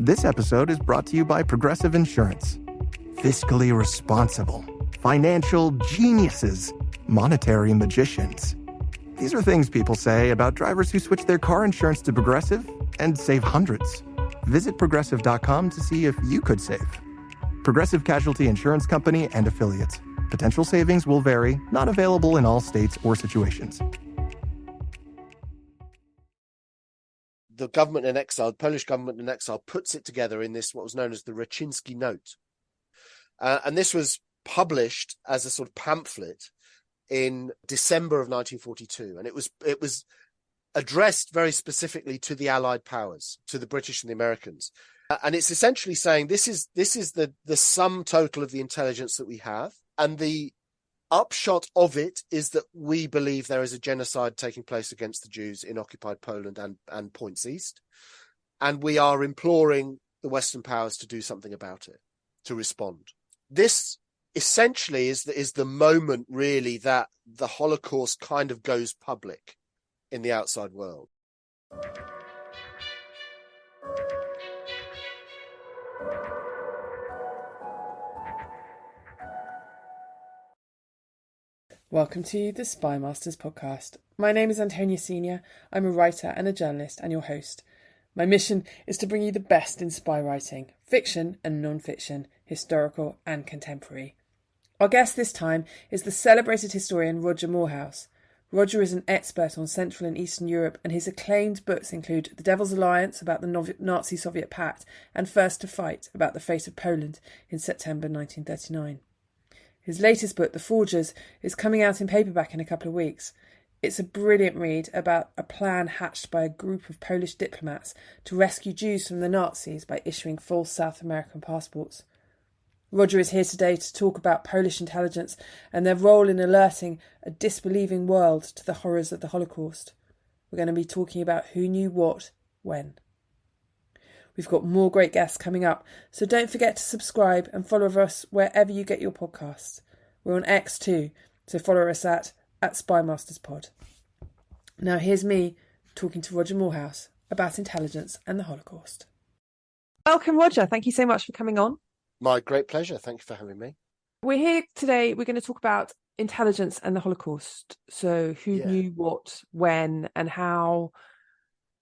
This episode is brought to you by Progressive Insurance. Fiscally responsible, financial geniuses, monetary magicians. These are things people say about drivers who switch their car insurance to Progressive and save hundreds. Visit Progressive.com to see if you could save. Progressive Casualty Insurance Company and Affiliates. Potential savings will vary, not available in all states or situations. The government in exile, the Polish government in exile, puts it together in this, what was known as the Raczyński Note. And this was published as a sort of pamphlet in December of 1942. And it was addressed very specifically to the Allied powers, to the British and the Americans. And it's essentially saying this is the sum total of the intelligence that we have. And the upshot of it is that we believe there is a genocide taking place against the Jews in occupied Poland and points east. And we are imploring the Western powers to do something about it, to respond. This essentially is the moment, really, that the Holocaust kind of goes public in the outside world. Welcome to the Spy Masters podcast. My name is Antonia Senior. I'm a writer and a journalist and your host. My mission is to bring you the best in spy writing, fiction and non-fiction, historical and contemporary. Our guest this time is the celebrated historian Roger Moorhouse. Roger is an expert on Central and Eastern Europe, and his acclaimed books include The Devil's Alliance about the Nazi-Soviet pact and First to Fight about the fate of Poland in September 1939. His latest book, The Forgers, is coming out in paperback in a couple of weeks. It's a brilliant read about a plan hatched by a group of Polish diplomats to rescue Jews from the Nazis by issuing false South American passports. Roger is here today to talk about Polish intelligence and their role in alerting a disbelieving world to the horrors of the Holocaust. We're going to be talking about who knew what, when. We've got more great guests coming up, so don't forget to subscribe and follow us wherever you get your podcasts. We're on X too, so follow us at SpyMastersPod. Now here's me talking to Roger Moorhouse about intelligence and the Holocaust. Welcome, Roger. Thank you so much for coming on. My great pleasure. Thank you for having me. We're here today. We're going to talk about intelligence and the Holocaust. So who knew what, when, and how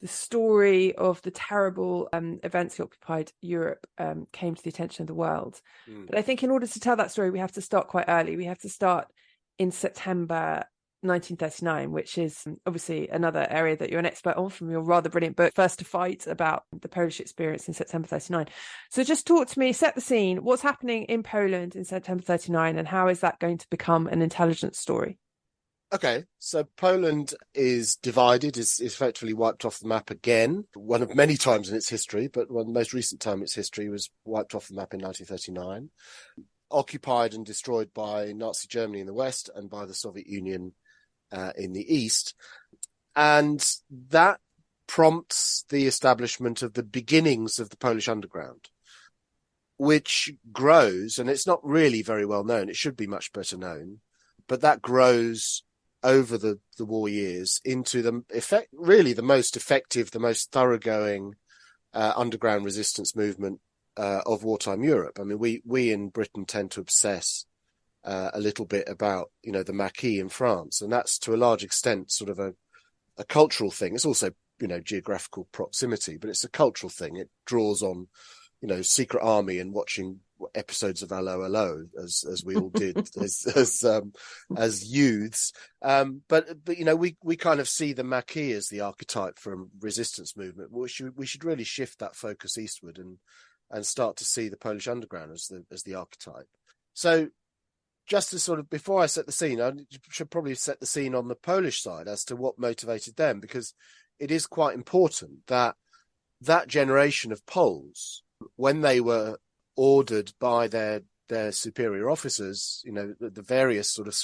the story of the terrible events that occupied Europe came to the attention of the world. But I think in order to tell that story, we have to start quite early. We have to start in September 1939, which is obviously another area that you're an expert on from your rather brilliant book, First to Fight, about the Polish experience in September 39. So just talk to me, set the scene. What's happening in Poland in September 39, and how is that going to become an intelligence story? Okay, so Poland is divided, is effectively wiped off the map again. One of many times in its history, but one of the most recent time in its history was wiped off the map in 1939. Occupied and destroyed by Nazi Germany in the west and by the Soviet Union in the east. And that prompts the establishment of the beginnings of the Polish underground, which grows, and it's not really very well known. It should be much better known, but that grows over the war years into the most effective, the most thoroughgoing underground resistance movement of wartime Europe. I mean, we in Britain tend to obsess a little bit about, the Maquis in France, and that's to a large extent sort of a cultural thing. It's also, geographical proximity, but it's a cultural thing. It draws on, Secret Army and watching episodes of Allo Allo, as we all did as youths. But we kind of see the Maquis as the archetype for a resistance movement. We should really shift that focus eastward and start to see the Polish underground as the archetype. So just to sort of, before I set the scene, I should probably set the scene on the Polish side as to what motivated them, because it is quite important that generation of Poles, when they were ordered by their superior officers, the various sort of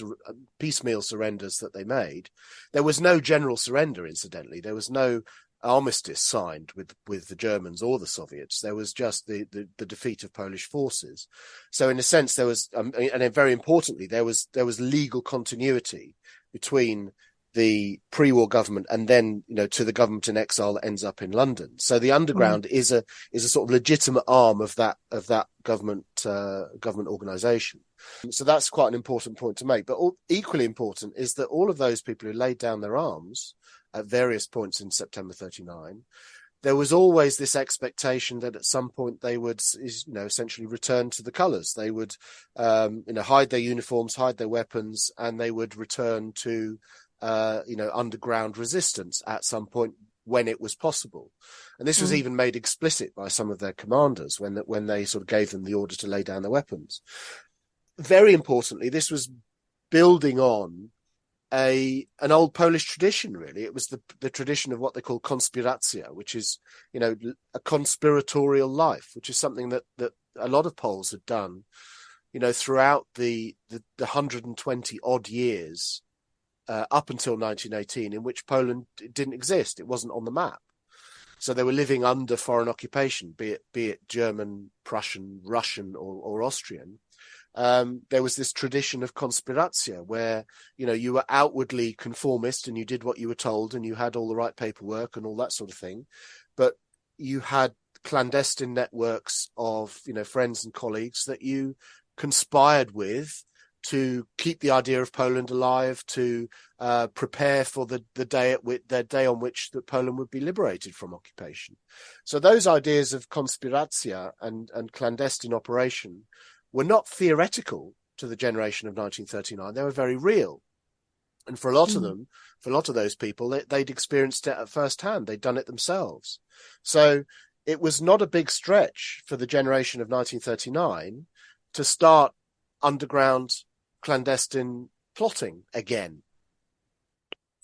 piecemeal surrenders that they made, there was no general surrender, incidentally. There was no armistice signed with the Germans or the Soviets. There was just the defeat of Polish forces. So in a sense, there was, and very importantly, there was legal continuity between the pre-war government, and then, to the government in exile that ends up in London. So the underground is a sort of legitimate arm of that government organization. So that's quite an important point to make. But equally important is that all of those people who laid down their arms at various points in September 39, there was always this expectation that at some point they would, essentially return to the colours. They would, hide their uniforms, hide their weapons, and they would return to, underground resistance at some point when it was possible. And this was even made explicit by some of their commanders when they sort of gave them the order to lay down their weapons. Very importantly, this was building on an old Polish tradition, really. It was the tradition of what they call konspiracja, which is, a conspiratorial life, which is something that a lot of Poles had done, throughout the 120 odd years up until 1918, in which Poland didn't exist. It wasn't on the map. So they were living under foreign occupation, be it German, Prussian, Russian, or Austrian. There was this tradition of konspiracja where, you were outwardly conformist and you did what you were told and you had all the right paperwork and all that sort of thing. But you had clandestine networks of, friends and colleagues that you conspired with to keep the idea of Poland alive, to prepare for the day on which that Poland would be liberated from occupation. So those ideas of konspiracja and clandestine operation were not theoretical to the generation of 1939. They were very real. And for a lot of them, for a lot of those people, they'd experienced it at first hand. They'd done it themselves. So it was not a big stretch for the generation of 1939 to start underground clandestine plotting again.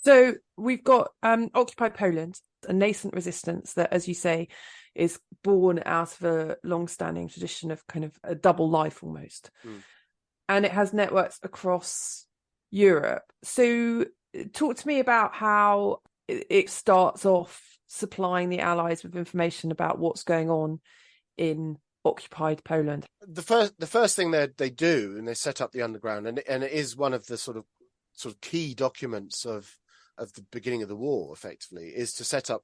So we've got occupied Poland, a nascent resistance that, as you say, is born out of a long-standing tradition of kind of a double life almost. And it has networks across Europe. So talk to me about how it starts off supplying the Allies with information about what's going on in occupied Poland. The first thing they do, and they set up the underground, and it is one of the sort of key documents of the beginning of the war, effectively, is to set up,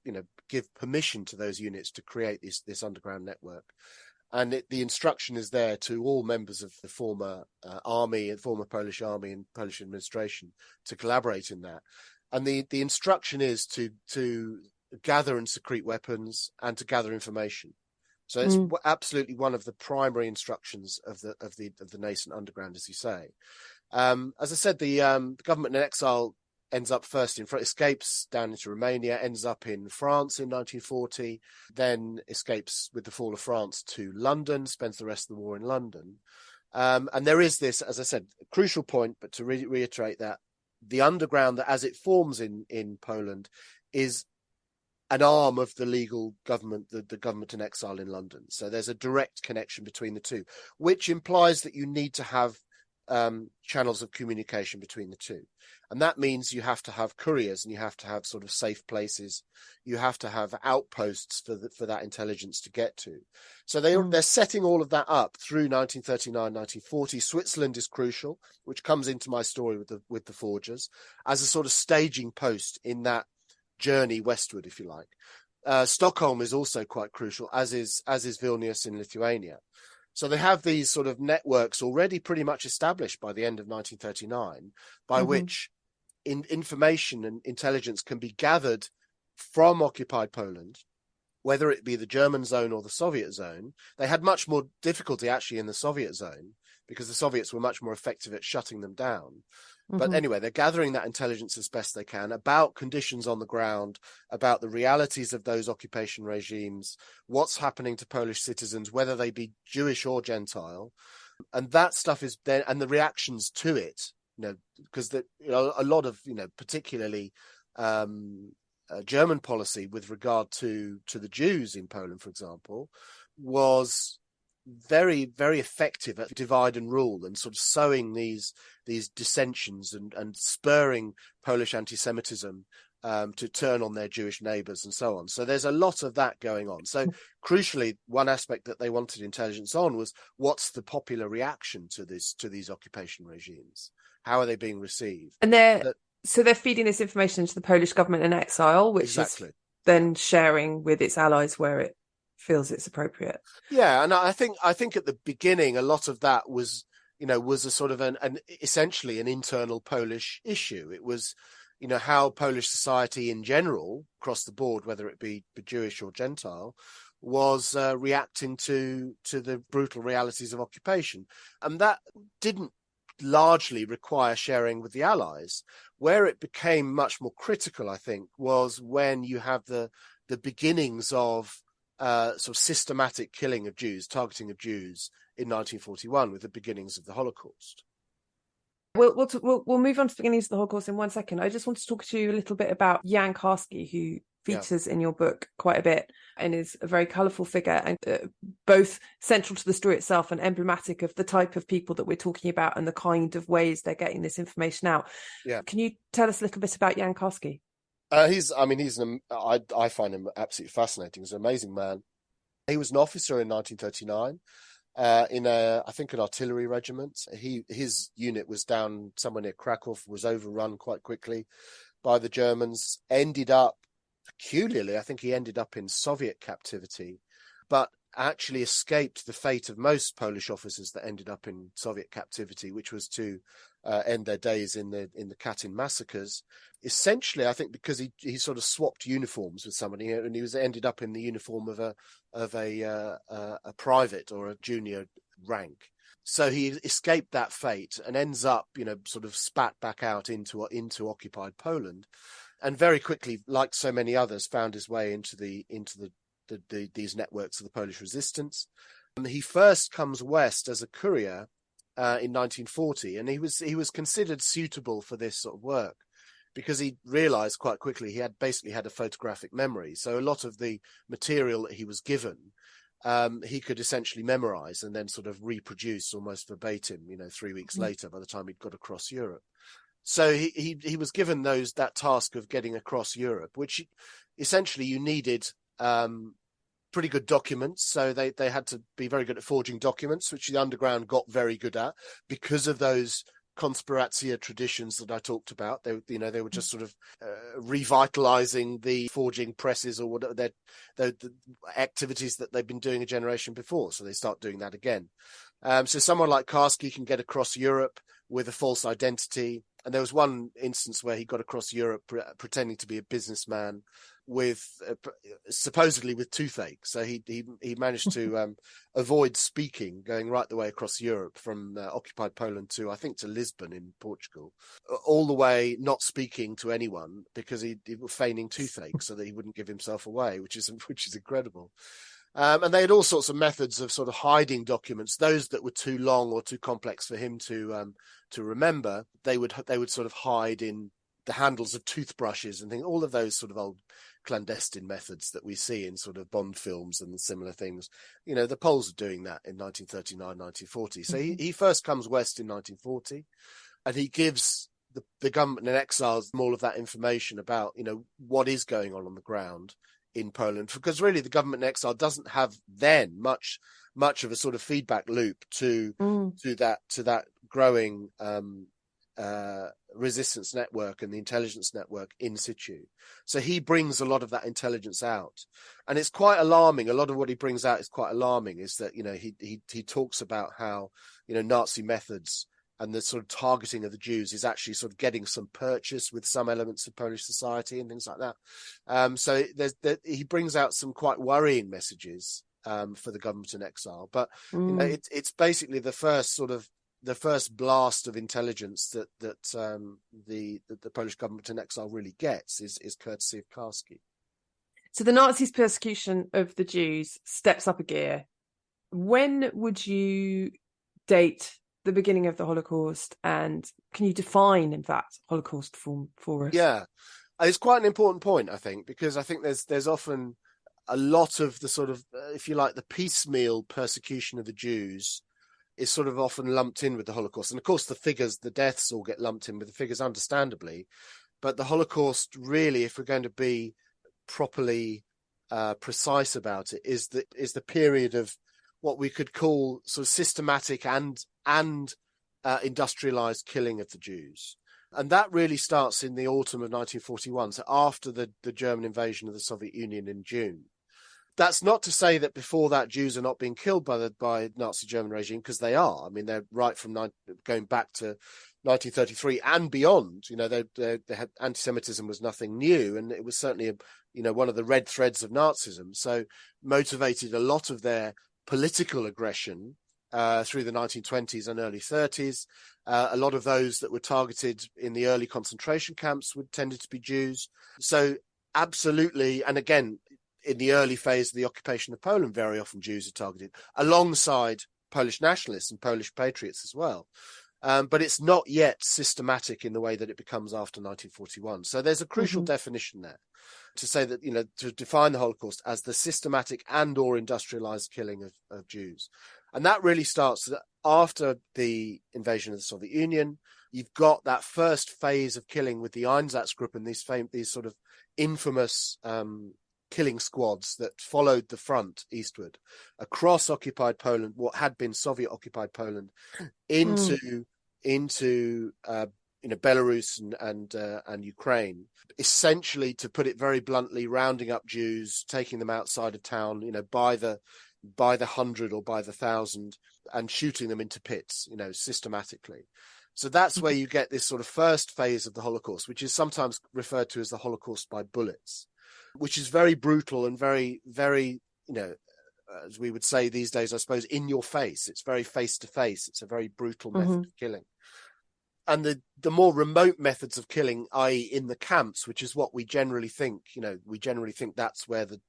give permission to those units to create this underground network. And the instruction is there to all members of the former army and former Polish army and Polish administration to collaborate in that. And the instruction is to gather and secrete weapons and to gather information. So it's absolutely one of the primary instructions of the nascent underground, as you say. As I said, the government in exile ends up first escapes down into Romania, ends up in France in 1940, then escapes with the fall of France to London, spends the rest of the war in London. And there is this, as I said, crucial point, but to reiterate that the underground, that as it forms in Poland, is an arm of the legal government, the government in exile in London. So there's a direct connection between the two, which implies that you need to have channels of communication between the two. And that means you have to have couriers and you have to have sort of safe places. You have to have outposts for that intelligence to get to. So they're setting all of that up through 1939, 1940. Switzerland is crucial, which comes into my story with the forgers as a sort of staging post in that journey westward, if you like. Stockholm is also quite crucial, as is Vilnius in Lithuania. So they have these sort of networks already pretty much established by the end of 1939, by which information and intelligence can be gathered from occupied Poland, whether it be the German zone or the Soviet zone. They had much more difficulty actually in the Soviet zone because the Soviets were much more effective at shutting them down. But anyway, they're gathering that intelligence as best they can about conditions on the ground, about the realities of those occupation regimes, what's happening to Polish citizens, whether they be Jewish or Gentile. And that stuff is then, and the reactions to it, because a lot of, particularly German policy with regard to the Jews in Poland, for example, was very, very effective at divide and rule and sort of sowing these dissensions and spurring Polish anti-Semitism to turn on their Jewish neighbours and so on. So there's a lot of that going on. So crucially, one aspect that they wanted intelligence on was what's the popular reaction to these occupation regimes? How are they being received? And So they're feeding this information to the Polish government in exile, which Exactly. is then sharing with its allies where it feels it's appropriate. Yeah, and I think at the beginning a lot of that was a sort of an essentially an internal Polish issue. It was, how Polish society in general, across the board, whether it be Jewish or Gentile, was reacting to the brutal realities of occupation, and that didn't largely require sharing with the Allies. Where it became much more critical, I think, was when you have the beginnings of sort of systematic killing of Jews, targeting of Jews in 1941 with the beginnings of the Holocaust. We'll move on to the beginnings of the Holocaust in 1 second. I just want to talk to you a little bit about Jan Karski, who features in your book quite a bit and is a very colourful figure, and both central to the story itself and emblematic of the type of people that we're talking about and the kind of ways they're getting this information out. Yeah. Can you tell us a little bit about Jan Karski? I find him absolutely fascinating. He's an amazing man. He was an officer in 1939 in I think an artillery regiment. His unit was down somewhere near Krakow, was overrun quite quickly by the Germans, ended up, peculiarly, I think he ended up in Soviet captivity, but actually escaped the fate of most Polish officers that ended up in Soviet captivity, which was to end their days in the Katyn massacres. Essentially, I think because he sort of swapped uniforms with somebody, and he ended up in the uniform of a private or a junior rank. So he escaped that fate and ends up, sort of spat back out into occupied Poland, and very quickly, like so many others, found his way into these networks of the Polish resistance. He first comes west as a courier in 1940, and he was considered suitable for this sort of work because he realized quite quickly he had a photographic memory. So a lot of the material that he was given, he could essentially memorize and then sort of reproduce almost verbatim, 3 weeks later by the time he'd got across Europe. So he was given that task of getting across Europe, which essentially you needed pretty good documents. So they had to be very good at forging documents, which the underground got very good at because of those conspiratsia traditions that I talked about. They were just sort of revitalizing the forging presses or whatever the activities that they've been doing a generation before. So they start doing that again. So someone like Karski can get across Europe with a false identity. And there was one instance where he got across Europe pretending to be a businessman with supposedly with toothache. So he managed to avoid speaking, going right the way across Europe from occupied Poland to, I think, to Lisbon in Portugal, all the way not speaking to anyone because he was feigning toothache so that he wouldn't give himself away, which is incredible. And they had all sorts of methods of sort of hiding documents. Those that were too long or too complex for him to remember, they would sort of hide in the handles of toothbrushes and things. All of those sort of old clandestine methods that we see in sort of Bond films and similar things. The Poles are doing that in 1939, 1940. So he first comes west in 1940, and he gives the government in exile all of that information about what is going on the ground in Poland, because really the government in exile doesn't have then much of a sort of feedback loop to that growing resistance network and the intelligence network in situ. So he brings a lot of that intelligence out, and it's quite alarming. A lot of what he brings out is quite alarming. Is that he talks about how Nazi methods and the sort of targeting of the Jews is actually sort of getting some purchase with some elements of Polish society and things like that. So he brings out some quite worrying messages for the government in exile. But it's basically the first blast of intelligence that the Polish government in exile really gets is courtesy of Karski. So the Nazis' persecution of the Jews steps up a gear. When would you date the beginning of the Holocaust, and can you define, in fact, Holocaust for us? Yeah, it's quite an important point, I think, because I think there's often a lot of the sort of, if you like, the piecemeal persecution of the Jews is sort of often lumped in with the Holocaust. And of course, the deaths all get lumped in with the figures, understandably. But the Holocaust, really, if we're going to be properly precise about it, is the period of what we could call sort of systematic and industrialized killing of the Jews. And that really starts in the autumn of 1941, so after the German invasion of the Soviet Union in June. That's not to say that before that Jews are not being killed by Nazi German regime, because they are. I mean, they're right from going back to 1933 and beyond. They had anti-Semitism was nothing new, and it was certainly one of the red threads of Nazism. So motivated a lot of their political aggression through the 1920s and early 30s. A lot of those that were targeted in the early concentration camps tended to be Jews. So absolutely, and again, in the early phase of the occupation of Poland, very often Jews are targeted, alongside Polish nationalists and Polish patriots as well. But it's not yet systematic in the way that it becomes after 1941. So there's a crucial definition there to say that, to define the Holocaust as the systematic and or industrialized killing of Jews. And that really starts after the invasion of the Soviet Union. You've got that first phase of killing with the Einsatzgruppen, these sort of infamous killing squads that followed the front eastward across occupied Poland, what had been Soviet occupied Poland, into Belarus and Ukraine, essentially, to put it very bluntly, rounding up Jews, taking them outside of town, by the 100 or by the 1,000, and shooting them into pits, systematically. So that's where you get this sort of first phase of the Holocaust, which is sometimes referred to as the Holocaust by bullets, which is very brutal and very, very, as we would say these days, I suppose, in your face. It's very face to face. It's a very brutal method of killing. And the more remote methods of killing, i.e. in the camps, which is what we generally think, that's where the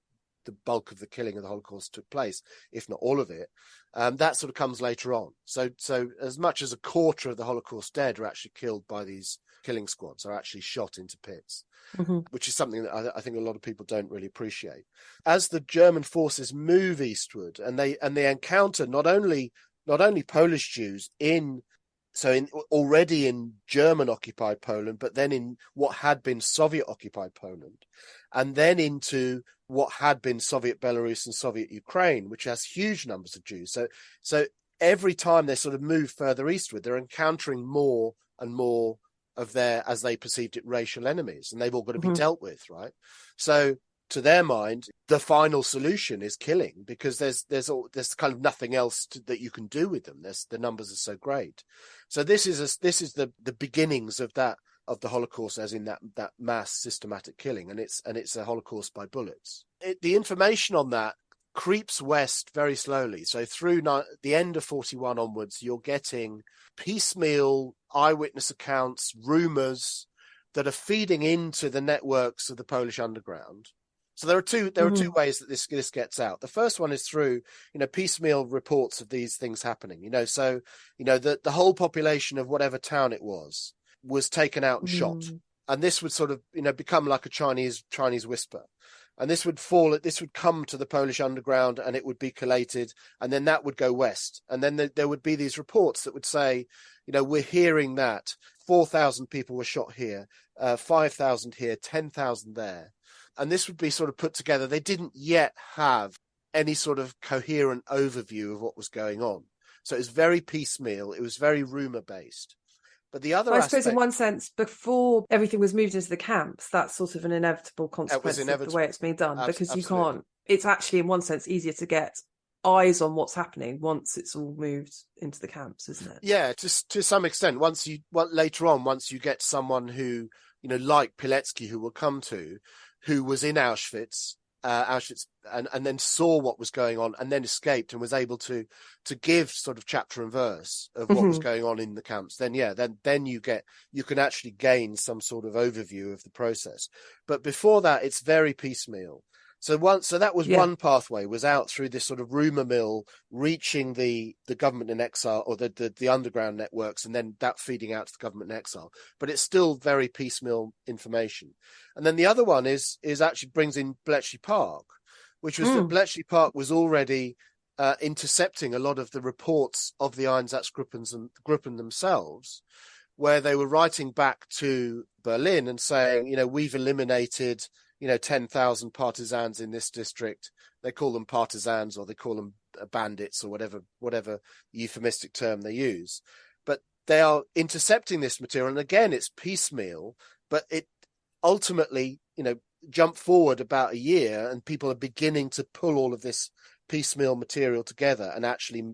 bulk of the killing of the Holocaust took place, if not all of it, that sort of comes later on. So as much as a quarter of the Holocaust dead are actually killed by these killing squads, are actually shot into pits, which is something that I think a lot of people don't really appreciate. As the German forces move eastward and they encounter not only Polish Jews already in German occupied Poland, but then in what had been Soviet occupied Poland, and then into what had been Soviet Belarus and Soviet Ukraine, which has huge numbers of Jews. So every time they sort of move further eastward, they're encountering more and more of their, as they perceived it, racial enemies, and they've all got to be dealt with, right? So to their mind, the final solution is killing, because there's kind of nothing else that you can do with them. The numbers are so great. So this is the beginnings of the Holocaust, as in that mass systematic killing, and it's a Holocaust by bullets. The information on that creeps west very slowly. So through the end of 41 onwards, you're getting piecemeal eyewitness accounts, rumors that are feeding into the networks of the Polish underground. So there are two ways that this gets out. The first one is through, piecemeal reports of these things happening. So, the whole population of whatever town it was taken out and shot. And this would sort of, become like a Chinese whisper. And this would come to the Polish underground, and it would be collated, and then that would go west. And then there would be these reports that would say, we're hearing that 4,000 people were shot here, 5,000 here, 10,000 there. And this would be sort of put together. They didn't yet have any sort of coherent overview of what was going on. So it was very piecemeal. It was very rumor based. But the other aspect, I suppose in one sense, before everything was moved into the camps, that's sort of an inevitable consequence of the way it's being done, because you can't, it's actually in one sense easier to get eyes on what's happening once it's all moved into the camps, isn't it? Yeah, to some extent. Later on, once you get someone who, like Pilecki, who we'll come to, who was in Auschwitz, and then saw what was going on, and then escaped and was able to give sort of chapter and verse of what was going on in the camps. Then you can actually gain some sort of overview of the process. But before that, it's very piecemeal. So that was one pathway, was out through this sort of rumor mill, reaching the government in exile, or the underground networks, and then that feeding out to the government in exile. But it's still very piecemeal information. And then the other one is actually brings in Bletchley Park, which was that Bletchley Park was already intercepting a lot of the reports of the Einsatzgruppen themselves, where they were writing back to Berlin and saying, we've eliminated 10,000 partisans in this district. They call them partisans, or they call them bandits, or whatever euphemistic term they use. But they are intercepting this material. And again, it's piecemeal, but it ultimately, jump forward about a year and people are beginning to pull all of this piecemeal material together and actually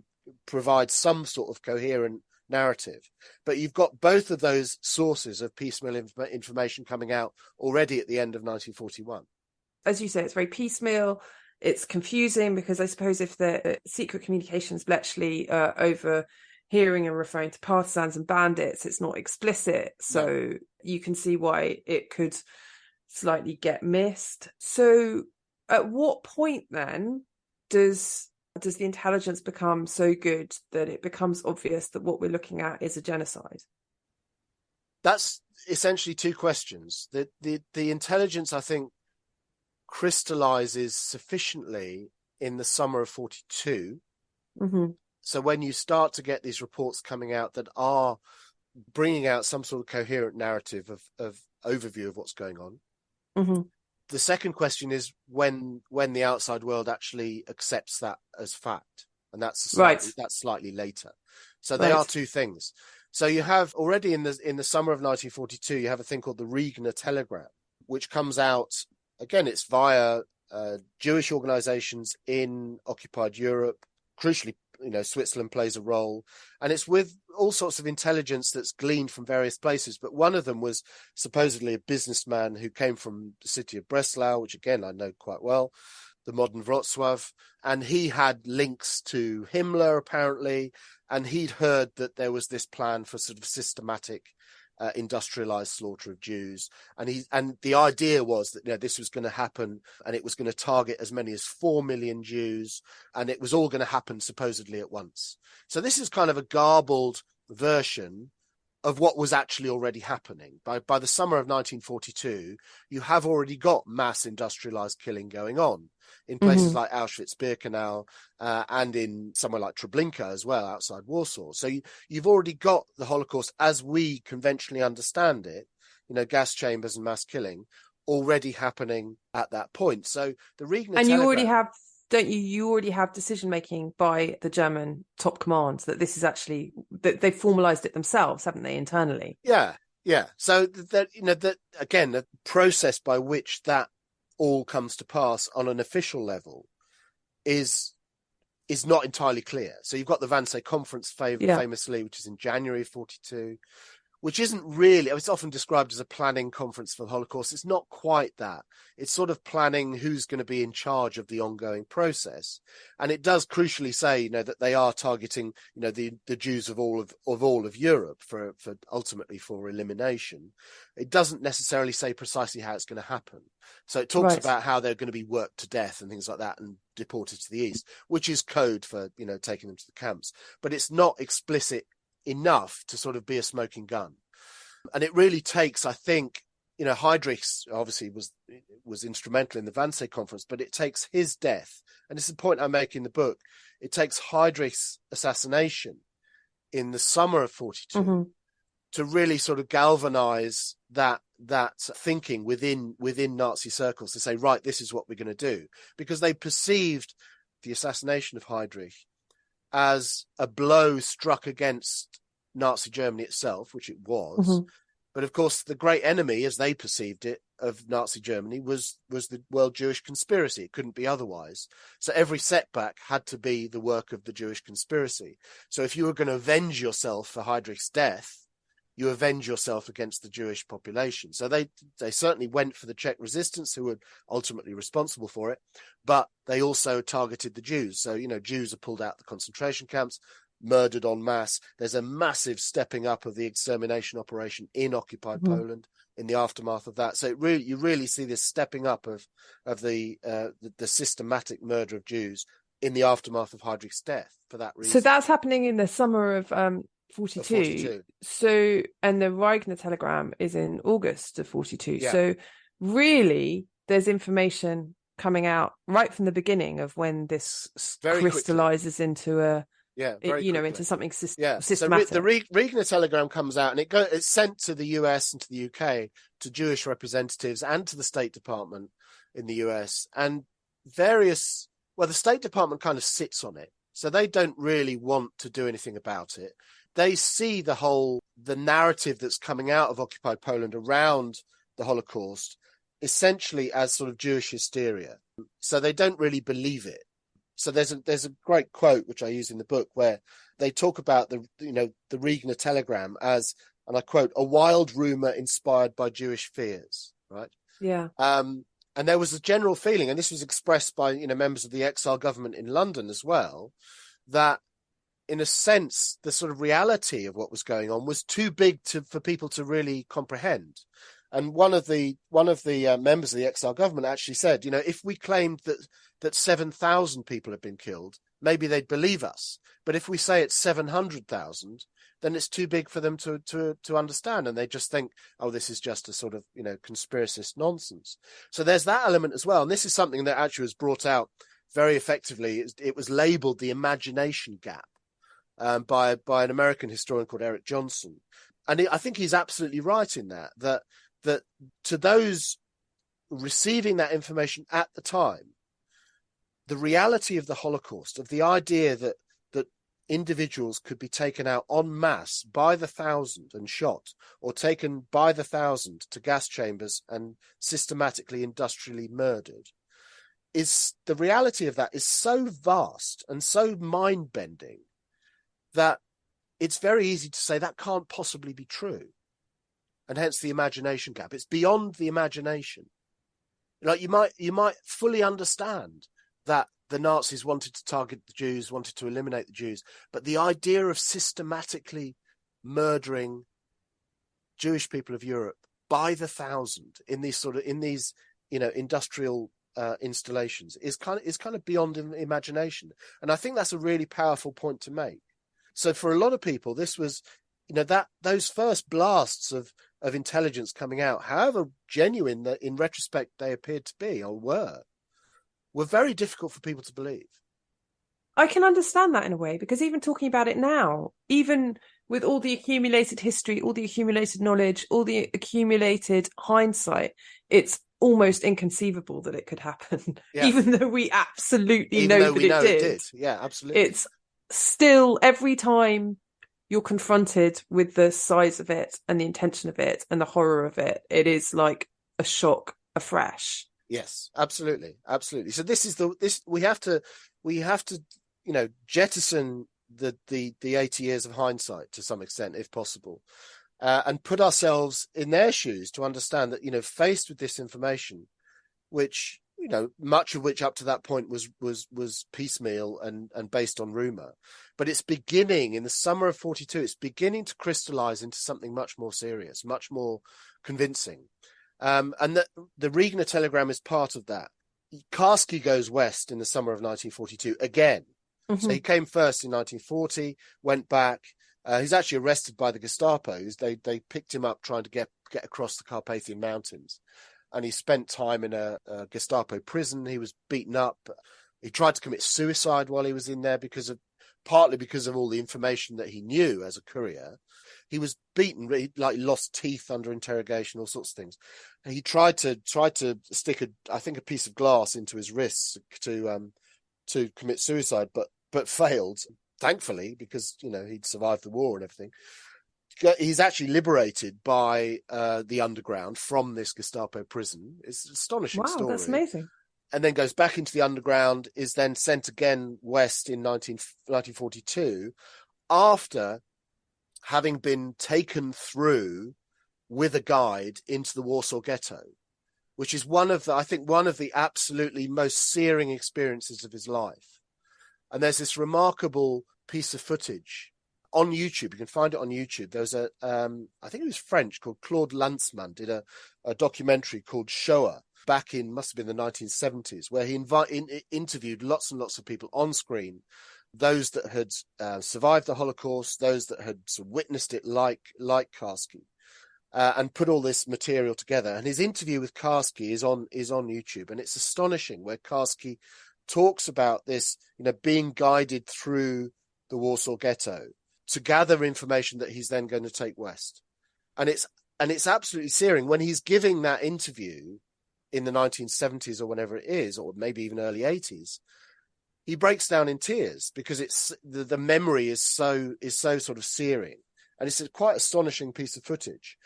provide some sort of coherent narrative. But you've got both of those sources of piecemeal information coming out already at the end of 1941. As you say, it's very piecemeal. It's confusing because I suppose if the secret communications Bletchley overhearing and referring to partisans and bandits, it's not explicit. So you can see why it could slightly get missed. So at what point then does the intelligence become so good that it becomes obvious that what we're looking at is a genocide? That's essentially two questions. The intelligence, I think, crystallizes sufficiently in the summer of 42. Mm-hmm. So when you start to get these reports coming out that are bringing out some sort of coherent narrative of overview of what's going on. Mm-hmm. The second question is when the outside world actually accepts that as fact, and that's slightly later. So they are two things. So you have already in the summer of 1942, you have a thing called the Regner Telegram, which comes out again. It's via Jewish organizations in occupied Europe. Crucially, Switzerland plays a role, and it's with all sorts of intelligence that's gleaned from various places. But one of them was supposedly a businessman who came from the city of Breslau, which again I know quite well, the modern Wrocław, and he had links to Himmler apparently, and he'd heard that there was this plan for sort of systematic industrialized slaughter of Jews, and the idea was that this was going to happen, and it was going to target as many as 4 million Jews, and it was all going to happen supposedly at once. So this is kind of a garbled version of what was actually already happening. By the summer of 1942, you have already got mass industrialized killing going on in places like Auschwitz-Birkenau and in somewhere like Treblinka as well, outside Warsaw. So you've already got the Holocaust as we conventionally understand it, gas chambers and mass killing, already happening at that point. So the Regner and Telegram, you already have, don't you? You already have decision making by the German top command that this is actually that they've formalized it themselves, haven't they, internally? Yeah. So that again, the process by which that all comes to pass on an official level is not entirely clear. So you've got the Wannsee Conference famously, which is in January of 42, which isn't really, it's often described as a planning conference for the Holocaust. It's not quite that. It's sort of planning who's going to be in charge of the ongoing process. And it does crucially say, that they are targeting, the Jews of all of Europe for ultimately for elimination. It doesn't necessarily say precisely how it's going to happen. So it talks about how they're going to be worked to death and things like that and deported to the east, which is code for, taking them to the camps. But it's not explicit enough to sort of be a smoking gun. And it really takes, I think, Heydrich obviously was instrumental in the Wannsee Conference, but it takes his death, and this is the point I make in the book, it takes Heydrich's assassination in the summer of 42 to really sort of galvanize that thinking within Nazi circles to say, right, this is what we're going to do, because they perceived the assassination of Heydrich as a blow struck against Nazi Germany itself, which it was. But of course, the great enemy, as they perceived it, of Nazi Germany was the world Jewish conspiracy. It couldn't be otherwise. So every setback had to be the work of the Jewish conspiracy. So if you were going to avenge yourself for Heydrich's death, you avenge yourself against the Jewish population. So they certainly went for the Czech resistance, who were ultimately responsible for it, but they also targeted the Jews. So, Jews are pulled out the concentration camps, murdered en masse. There's a massive stepping up of the extermination operation in occupied Poland in the aftermath of that. So you really see this stepping up of the systematic murder of Jews in the aftermath of Heydrich's death for that reason. So that's happening in the summer of 42. So, and the Regner Telegram is in August of 42. Yeah. So really there's information coming out right from the beginning of when this crystallizes into into something systematic. So the Regner Telegram comes out, and it's sent to the US and to the UK, to Jewish representatives and to the State Department in the US, and the State Department kind of sits on it. So they don't really want to do anything about it. they see the narrative that's coming out of occupied Poland around the Holocaust essentially as sort of Jewish hysteria. So they don't really believe it. So there's a great quote which I use in the book where they talk about the Regner telegram as, and I quote, a wild rumor inspired by Jewish fears, right? Yeah. And there was a general feeling, and this was expressed by members of the exile government in London as well, that in a sense the sort of reality of what was going on was too big for people to really comprehend. And one of the members of the exile government actually said, if we claimed that 7,000 people had been killed, maybe they'd believe us. But if we say it's 700,000, then it's too big for them to understand. And they just think, oh, this is just a sort of, conspiracist nonsense. So there's that element as well. And this is something that actually was brought out very effectively. It was labeled the imagination gap by an American historian called Eric Johnson. And I think he's absolutely right in that to those receiving that information at the time, the reality of the Holocaust, of the idea that individuals could be taken out en masse by the thousand and shot, or taken by the thousand to gas chambers and systematically industrially murdered, is the reality of that is so vast and so mind-bending that it's very easy to say that can't possibly be true. And hence the imagination gap. It's beyond the imagination. Like you might fully understand that the Nazis wanted to target the Jews, wanted to eliminate the Jews, but the idea of systematically murdering Jewish people of Europe by the thousand in these industrial installations is kind of beyond imagination. And I think that's a really powerful point to make. So for a lot of people, this was, that those first blasts of intelligence coming out, however genuine that in retrospect they appeared to be or were very difficult for people to believe. I can understand that in a way, because even talking about it now, even with all the accumulated history, all the accumulated knowledge, all the accumulated hindsight, it's almost inconceivable that it could happen, yeah. even though we absolutely know that it did. Yeah, absolutely. It's still, every time you're confronted with the size of it and the intention of it and the horror of it, it is like a shock afresh. Yes, absolutely. So we have to jettison the 80 years of hindsight to some extent, if possible, and put ourselves in their shoes to understand that, faced with this information, which, much of which up to that point was piecemeal and based on rumor, but it's beginning in the summer of 42, it's beginning to crystallize into something much more serious, much more convincing. And the Regner telegram is part of that. Karski goes west in the summer of 1942 again. Mm-hmm. So he came first in 1940, went back. He's actually arrested by the Gestapo. They picked him up trying to get across the Carpathian Mountains. And he spent time in a Gestapo prison. He was beaten up. He tried to commit suicide while he was in there partly because of all the information that he knew as a courier. He was beaten, he lost teeth under interrogation, all sorts of things. And he tried to stick a piece of glass into his wrists to commit suicide, but failed, thankfully, because he'd survived the war and everything. He's actually liberated by the underground from this Gestapo prison. It's an astonishing story. Wow, that's amazing. And then goes back into the underground, is then sent again west in 1942 after having been taken through with a guide into the Warsaw Ghetto, which is one of the absolutely most searing experiences of his life. And there's this remarkable piece of footage on YouTube. You can find it on YouTube. There's I think it was French, called Claude Lanzmann, did a documentary called Shoah back in, must have been the 1970s, where he interviewed lots and lots of people on screen, those that had survived the Holocaust, those that had sort of witnessed it like Karski, and put all this material together. And his interview with Karski is on YouTube, and it's astonishing, where Karski talks about this, being guided through the Warsaw Ghetto to gather information that he's then going to take west. And it's absolutely searing when he's giving that interview in the 1970s or whenever it is, or maybe even early 80s. he breaks down in tears because it's the memory is so sort of searing, and it's a quite astonishing piece of footage.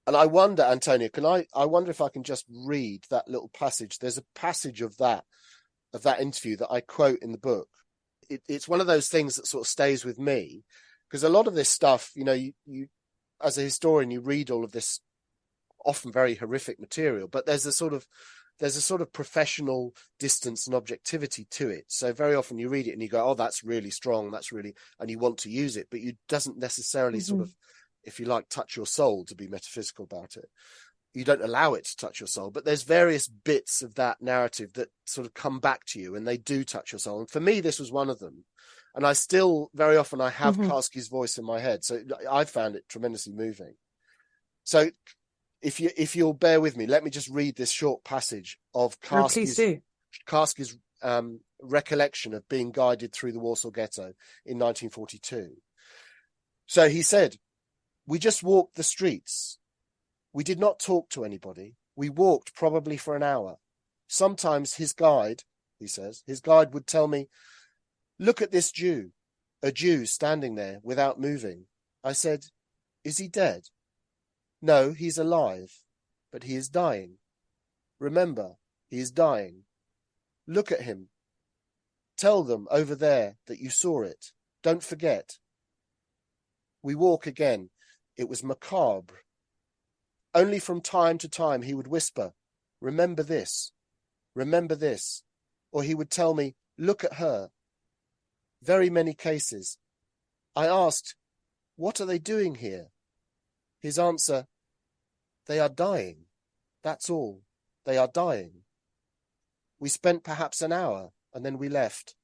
And I wonder, Antonio, I wonder if I can just read that little passage. There's a passage of that interview that I quote in the book. It's one of those things that sort of stays with me, because a lot of this stuff, you as a historian, you read all of this often very horrific material, but there's a sort of professional distance and objectivity to it. So very often you read it and you go, oh, that's really strong, and you want to use it, but it doesn't necessarily sort of, if you like, touch your soul, to be metaphysical about it. You don't allow it to touch your soul, but there's various bits of that narrative that sort of come back to you, and they do touch your soul. And for me, this was one of them. And I still, very often, I have Karski's voice in my head. So I found it tremendously moving. So if you'll bear with me, let me just read this short passage of Karski's recollection of being guided through the Warsaw Ghetto in 1942. So he said, "We just walked the streets. We did not talk to anybody. We walked probably for an hour. Sometimes his guide would tell me, 'Look at this Jew,' a Jew standing there without moving. I said, 'Is he dead?' 'No, he's alive, but he is dying. Remember, he is dying. Look at him. Tell them over there that you saw it. Don't forget.' We walk again. It was macabre. Only from time to time he would whisper, 'Remember this, remember this.' Or he would tell me, 'Look at her.' Very many cases. I asked, 'What are they doing here?' His answer, 'They are dying. That's all. They are dying.' We spent perhaps an hour, and then we left.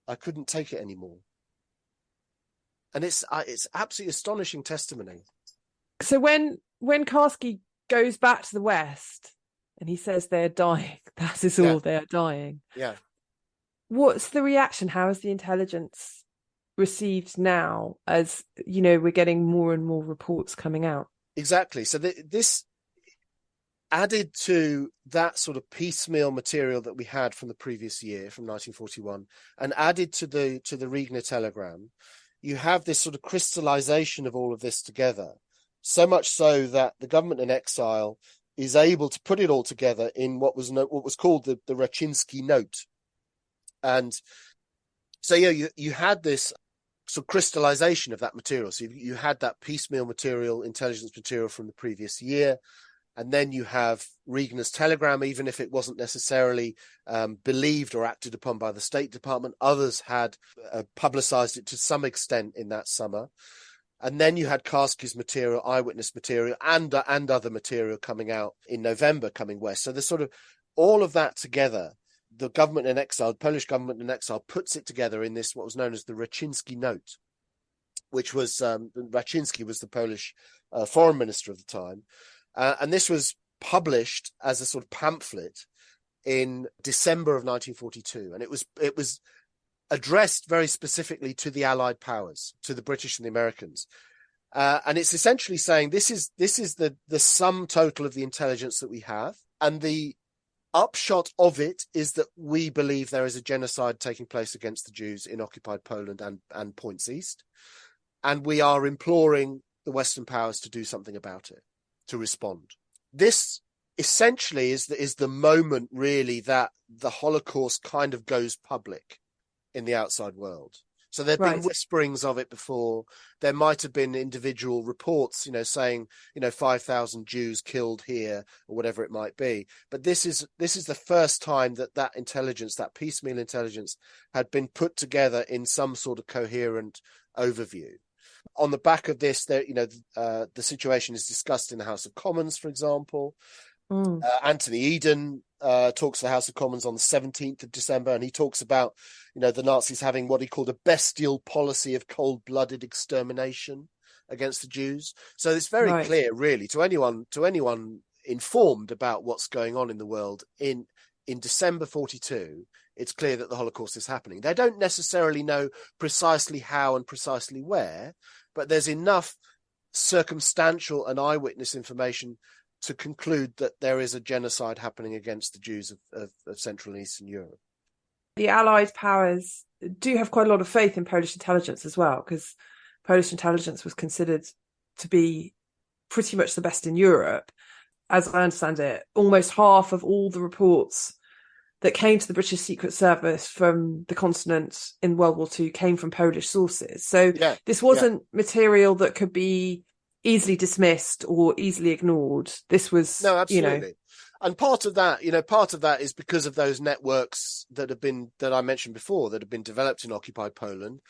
I couldn't take it anymore." And it's absolutely astonishing testimony. So when Karski goes back to the West and he says they're dying, that is all, they are dying. Yeah. What's the reaction? How is the intelligence received now, as we're getting more and more reports coming out? Exactly. So this added to that sort of piecemeal material that we had from the previous year, from 1941, and added to the Regner telegram, you have this sort of crystallization of all of this together. So much so that the government in exile is able to put it all together in what was called the Raczynski note. And so you had this sort of crystallization of that material. So you had that piecemeal material, intelligence material from the previous year, and then you have Regner's telegram, even if it wasn't necessarily believed or acted upon by the State Department. Others had publicized it to some extent in that summer. And then you had Karski's material, eyewitness material, and other material coming out in November, coming west. So there's sort of all of that together. The government in exile, the Polish government in exile, puts it together in this, what was known as the Raczynski note, which was, Raczynski was the Polish foreign minister of the time. And this was published as a sort of pamphlet in December of 1942. And it was addressed very specifically to the Allied powers, to the British and the Americans. And it's essentially saying this is the sum total of the intelligence that we have. And the upshot of it is that we believe there is a genocide taking place against the Jews in occupied Poland and points east. And we are imploring the Western powers to do something about it, to respond. This essentially is the moment, really, that the Holocaust kind of goes public in the outside world. So there have been whisperings of it before. There might have been individual reports, saying, 5,000 Jews killed here, or whatever it might be. But this is the first time that intelligence, that piecemeal intelligence, had been put together in some sort of coherent overview. On the back of this, the situation is discussed in the House of Commons, for example. Anthony Eden talks to the House of Commons on the 17th of December, and he talks about, the Nazis having what he called a bestial policy of cold-blooded extermination against the Jews. So it's very clear, really, to anyone informed about what's going on in the world in December 42. It's clear that the Holocaust is happening. They don't necessarily know precisely how and precisely where, but there's enough circumstantial and eyewitness information to conclude that there is a genocide happening against the Jews of Central and Eastern Europe. The Allied powers do have quite a lot of faith in Polish intelligence as well, because Polish intelligence was considered to be pretty much the best in Europe. As I understand it, almost half of all the reports that came to the British Secret Service from the continent in World War II came from Polish sources. So this wasn't material that could be easily dismissed or easily ignored. This was, no, absolutely. And part of that is because of those networks that I mentioned before, that have been developed in occupied Poland.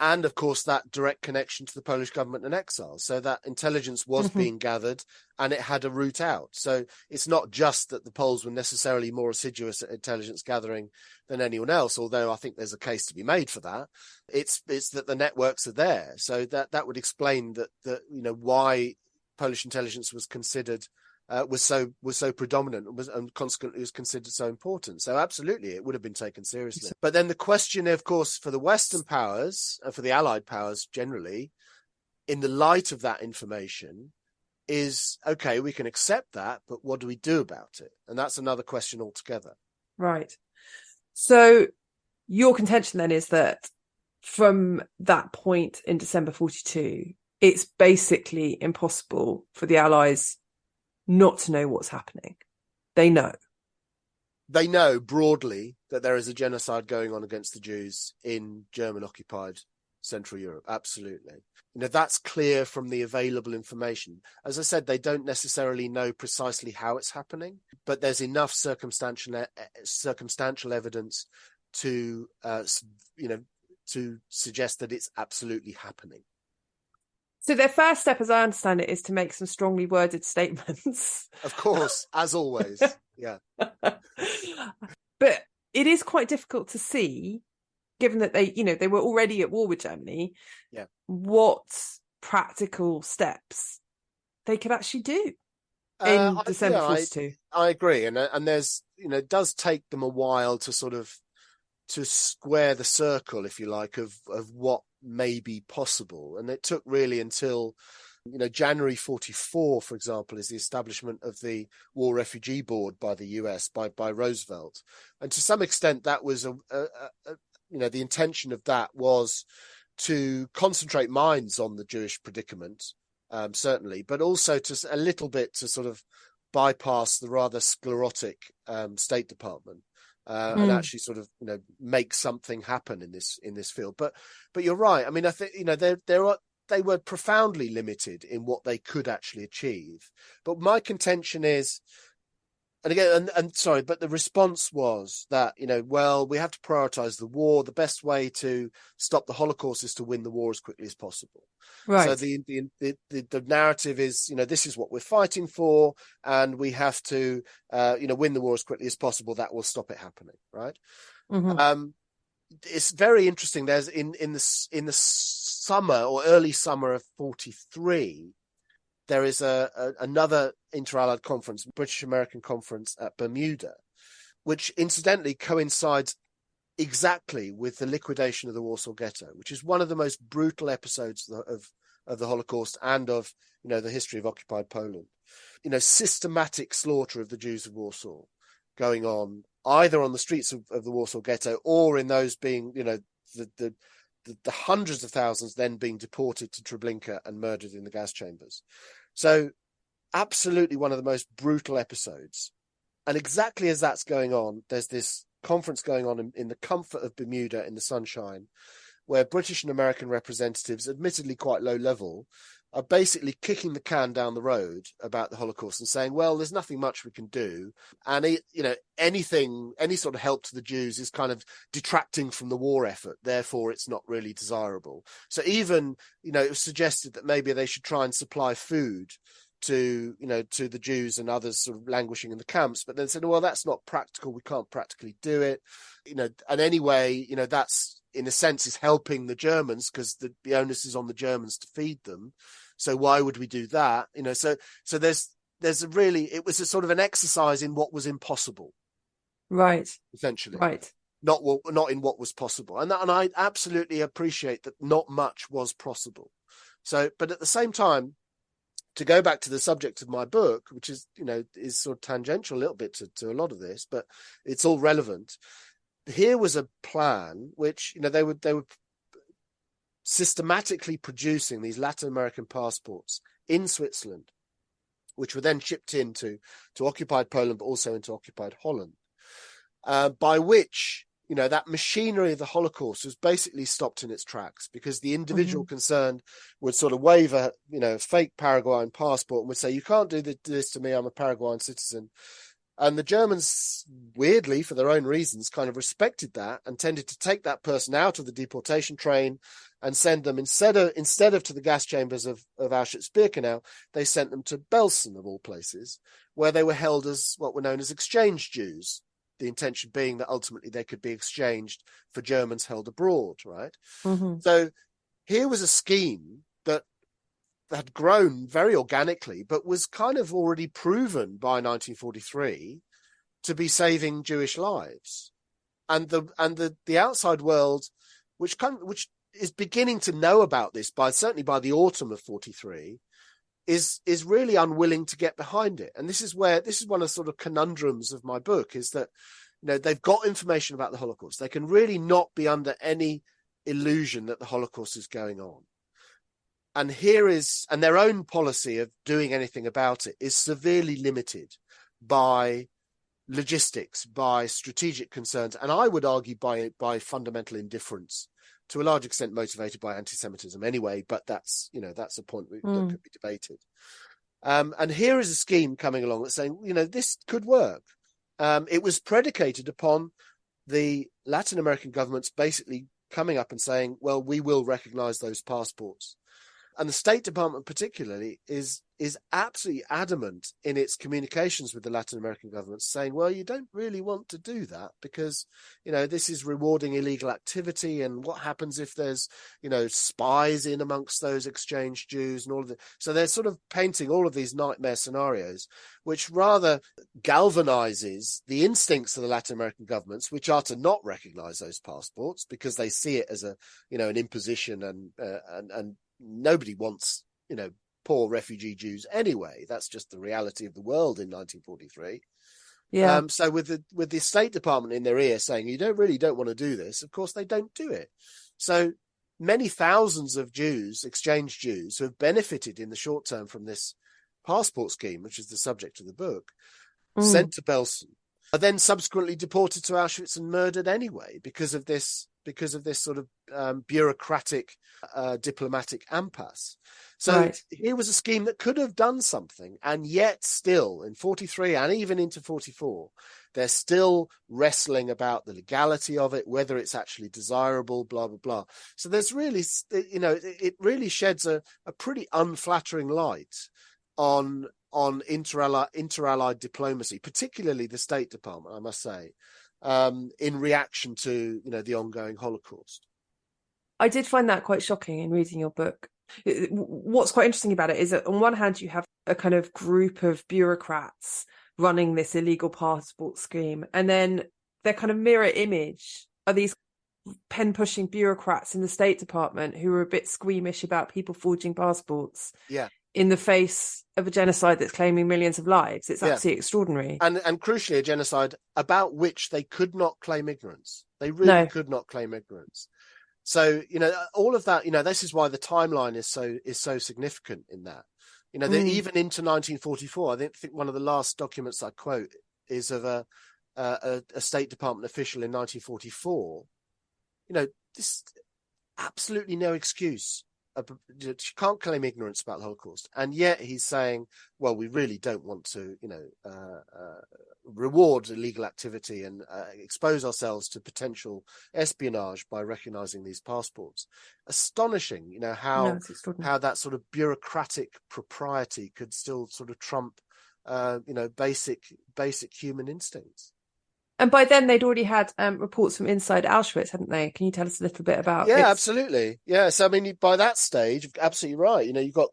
And of course, that direct connection to the Polish government in exile. So that intelligence was being gathered and it had a route out. So it's not just that the Poles were necessarily more assiduous at intelligence gathering than anyone else, although I think there's a case to be made for that. It's that the networks are there. So that would explain that why Polish intelligence was considered was so predominant and consequently was considered so important. So absolutely, it would have been taken seriously. But then the question, of course, for the Western powers, for the Allied powers generally, in the light of that information, is, okay, we can accept that, but what do we do about it? And that's another question altogether. Right. So your contention then is that from that point in December 42, it's basically impossible for the Allies not to know what's happening. They know broadly that there is a genocide going on against the Jews in German occupied Central Europe. Absolutely. That's clear from the available information. As I said, they don't necessarily know precisely how it's happening, but there's enough circumstantial evidence to suggest that it's absolutely happening. So their first step, as I understand it, is to make some strongly worded statements. Of course, as always. Yeah. But it is quite difficult to see, given that they were already at war with Germany, what practical steps they could actually do in December 42. I agree. And there's, it does take them a while to sort of to square the circle, if you like, of what may be possible. And it took really until, January 44, for example, is the establishment of the War Refugee Board by the US, by Roosevelt. And to some extent, that was, the intention of that was to concentrate minds on the Jewish predicament, certainly, but also to a little bit to sort of bypass the rather sclerotic State Department. And actually sort of, make something happen in this field. But you're right. I mean, I think, they were profoundly limited in what they could actually achieve. But my contention is, and again, but the response was that, we have to prioritize the war. The best way to stop the Holocaust is to win the war as quickly as possible. Right. So the narrative is, this is what we're fighting for, and we have to, win the war as quickly as possible. That will stop it happening. Right. Mm-hmm. It's very interesting. There's in the summer or early summer of 43. There is another inter-Allied conference, British-American conference at Bermuda, which incidentally coincides exactly with the liquidation of the Warsaw Ghetto, which is one of the most brutal episodes of the Holocaust and of, the history of occupied Poland. Systematic slaughter of the Jews of Warsaw going on either on the streets of the Warsaw Ghetto or in those being, the hundreds of thousands then being deported to Treblinka and murdered in the gas chambers. So absolutely one of the most brutal episodes. And exactly as that's going on, there's this conference going on in the comfort of Bermuda in the sunshine, where British and American representatives, admittedly quite low level, are basically kicking the can down the road about the Holocaust and saying, well, there's nothing much we can do. And, any sort of help to the Jews is kind of detracting from the war effort. Therefore, it's not really desirable. So even, it was suggested that maybe they should try and supply food to the Jews and others sort of languishing in the camps, but then said, well, that's not practical. We can't practically do it. And anyway, that's in a sense is helping the Germans because the onus is on the Germans to feed them. So why would we do that? So there's it was a sort of an exercise in what was impossible. Right. Essentially. Right. Not in what was possible. And I absolutely appreciate that not much was possible. So, but at the same time, to go back to the subject of my book, which is, is sort of tangential a little bit to a lot of this, but it's all relevant. here was a plan which, they were systematically producing these Latin American passports in Switzerland, which were then shipped into occupied Poland, but also into occupied Holland, by which, that machinery of the Holocaust was basically stopped in its tracks, because the individual concerned would sort of wave a, fake Paraguayan passport and would say, you can't do this to me, I'm a Paraguayan citizen. And the Germans, weirdly, for their own reasons, kind of respected that and tended to take that person out of the deportation train and send them, instead of to the gas chambers of Auschwitz-Birkenau, they sent them to Belsen, of all places, where they were held as what were known as exchange Jews, the intention being that ultimately they could be exchanged for Germans held abroad, right? Mm-hmm. So here was a scheme that had grown very organically, but was kind of already proven by 1943 to be saving Jewish lives, and the outside world, which is beginning to know about this certainly by the autumn of 43, is really unwilling to get behind it. And this is one of the sort of conundrums of my book, is that they've got information about the Holocaust. They can really not be under any illusion that the Holocaust is going on. And their own policy of doing anything about it is severely limited by logistics, by strategic concerns, and I would argue by fundamental indifference, to a large extent motivated by anti-Semitism anyway, but that's a point that could be debated. And here is a scheme coming along that's saying, this could work. It was predicated upon the Latin American governments basically coming up and saying, well, we will recognize those passports. And the State Department particularly is absolutely adamant in its communications with the Latin American governments, saying, well, you don't really want to do that because, this is rewarding illegal activity. And what happens if there's, spies in amongst those exchange Jews and all of that? So they're sort of painting all of these nightmare scenarios, which rather galvanizes the instincts of the Latin American governments, which are to not recognize those passports because they see it as an imposition, and nobody wants, poor refugee Jews anyway. That's just the reality of the world in 1943. Yeah. So with the State Department in their ear saying, you don't want to do this, of course they don't do it. So many thousands of Jews, exchange Jews, who have benefited in the short term from this passport scheme, which is the subject of the book, sent to Belsen, are then subsequently deported to Auschwitz and murdered anyway because of this sort of bureaucratic diplomatic impasse. So Here was a scheme that could have done something, and yet still in 43 and even into 44, they're still wrestling about the legality of it, whether it's actually desirable, blah, blah, blah. So there's really, it really sheds a pretty unflattering light on inter-allied diplomacy, particularly the State Department, I must say, in reaction to the ongoing Holocaust. I did find that quite shocking in reading your book. What's quite interesting about it is that on one hand you have a kind of group of bureaucrats running this illegal passport scheme, and then their kind of mirror image are these pen-pushing bureaucrats in the State Department who are a bit squeamish about people forging passports. Yeah. In the face of a genocide that's claiming millions of lives. It's absolutely extraordinary. And crucially, a genocide about which they could not claim ignorance. They really could not claim ignorance. So, all of that, this is why the timeline is so significant in that. Even into 1944, I think one of the last documents I quote is of a State Department official in 1944. This absolutely no excuse. You can't claim ignorance about the Holocaust, and yet he's saying, well, we really don't want to reward illegal activity and expose ourselves to potential espionage by recognizing these passports. Astonishing, how that sort of bureaucratic propriety could still sort of trump basic human instincts. And by then they'd already had reports from inside Auschwitz, hadn't they? Can you tell us a little bit about it? Yeah, absolutely. Yeah, so I mean, by that stage, absolutely right. You've got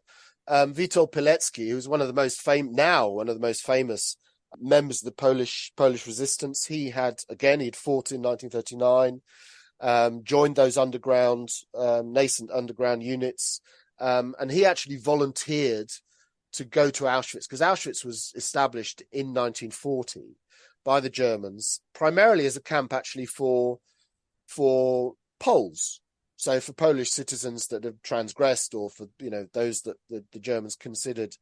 Witold Pilecki, who's one of the most famous members of the Polish resistance. He'd fought in 1939, joined those nascent underground units, and he actually volunteered to go to Auschwitz, because Auschwitz was established in 1940. by the Germans, primarily as a camp actually for Poles. So for Polish citizens that have transgressed, or for, those that the Germans considered,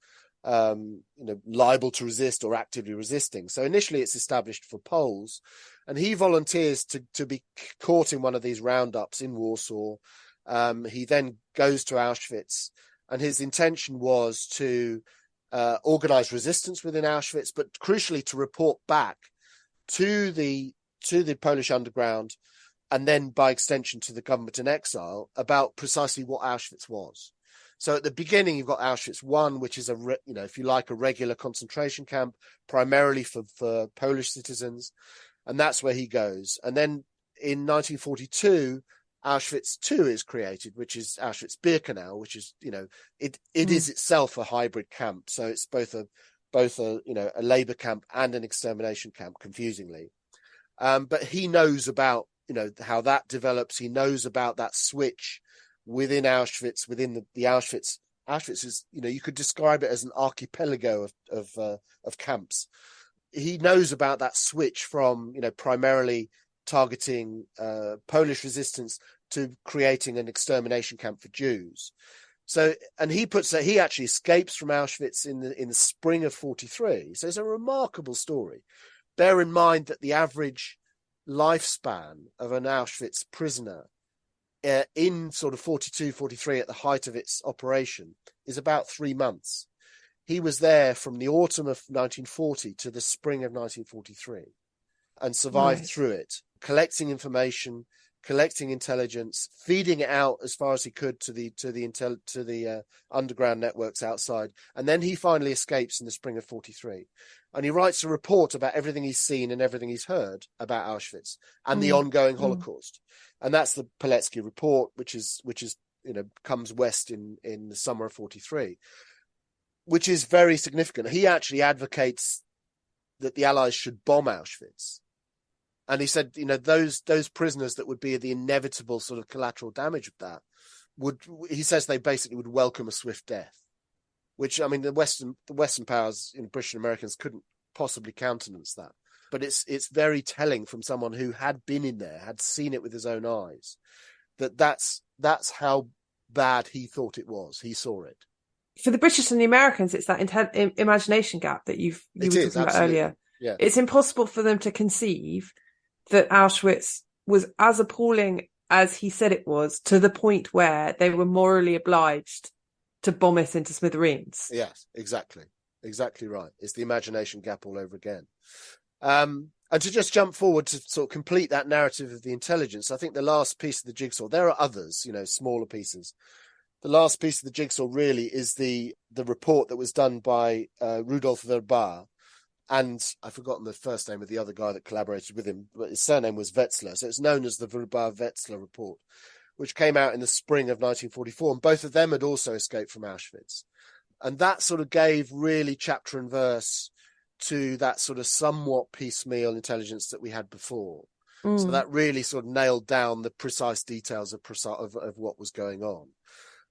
liable to resist or actively resisting. So initially it's established for Poles, and he volunteers to be caught in one of these roundups in Warsaw. He then goes to Auschwitz, and his intention was to organize resistance within Auschwitz, but crucially to report back to the Polish underground, and then by extension to the government in exile, about precisely what Auschwitz was. So at the beginning, you've got Auschwitz I, which is if you like, a regular concentration camp, primarily for Polish citizens. And that's where he goes. And then in 1942, Auschwitz II is created, which is Auschwitz-Birkenau, which is, it is itself a hybrid camp. So it's both a labor camp and an extermination camp, confusingly. But he knows about, how that develops. He knows about that switch within Auschwitz, within the Auschwitz. Auschwitz is, you could describe it as an archipelago of camps. He knows about that switch from, primarily targeting Polish resistance to creating an extermination camp for Jews. So, and he actually escapes from Auschwitz in the spring of 43. So it's a remarkable story. Bear in mind that the average lifespan of an Auschwitz prisoner in sort of 42, 43 at the height of its operation is about 3 months. He was there from the autumn of 1940 to the spring of 1943 and survived through it, collecting information, collecting intelligence, feeding it out as far as he could to the underground networks outside. And then he finally escapes in the spring of 43. And he writes a report about everything he's seen and everything he's heard about Auschwitz and the ongoing Holocaust. And that's the Pilecki report, which is comes west in the summer of 43, which is very significant. He actually advocates that the Allies should bomb Auschwitz. And he said, those prisoners that would be the inevitable sort of collateral damage of that he says they basically would welcome a swift death, which, I mean, the Western powers, British and Americans, couldn't possibly countenance that. But it's very telling from someone who had been in there, had seen it with his own eyes, that's how bad he thought it was. He saw it. For the British and the Americans, it's that imagination gap that you were talking about earlier. Yeah. It's impossible for them to conceive that Auschwitz was as appalling as he said it was, to the point where they were morally obliged to bomb it into smithereens. Yes, exactly right. It's the imagination gap all over again. And to just jump forward to sort of complete that narrative of the intelligence, I think the last piece of the jigsaw, there are others, smaller pieces. The last piece of the jigsaw really is the report that was done by Rudolf Verba, and I've forgotten the first name of the other guy that collaborated with him, but his surname was Wetzler. So it's known as the Verba-Wetzler report, which came out in the spring of 1944. And both of them had also escaped from Auschwitz. And that sort of gave really chapter and verse to that sort of somewhat piecemeal intelligence that we had before. So that really sort of nailed down the precise details of what was going on.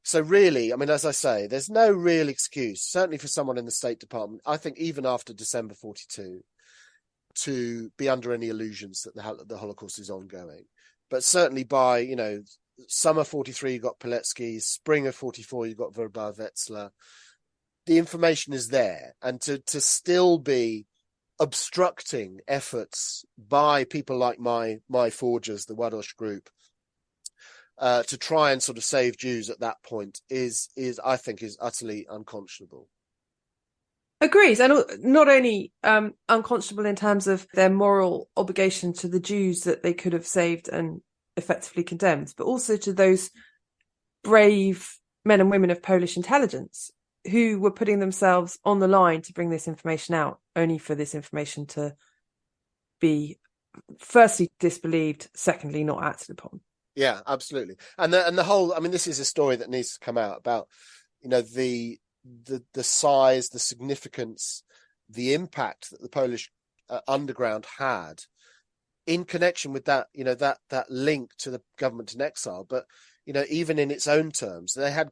So really, I mean, as I say, there's no real excuse, certainly for someone in the State Department, I think even after December 42, to be under any illusions that the Holocaust is ongoing. But certainly by, summer 43, you got Pilecki, spring of 44, you got Verba-Wetzler. The information is there. And to still be obstructing efforts by people like my forgers, the Ładoś group, to try and sort of save Jews at that point is I think is utterly unconscionable. Agrees, and not only unconscionable in terms of their moral obligation to the Jews that they could have saved and effectively condemned, but also to those brave men and women of Polish intelligence who were putting themselves on the line to bring this information out, only for this information to be firstly disbelieved, secondly not acted upon. Yeah, absolutely. And the whole, I mean, this is a story that needs to come out about, the size, the significance, the impact that the Polish underground had in connection with that, that link to the government in exile. But, even in its own terms, they had,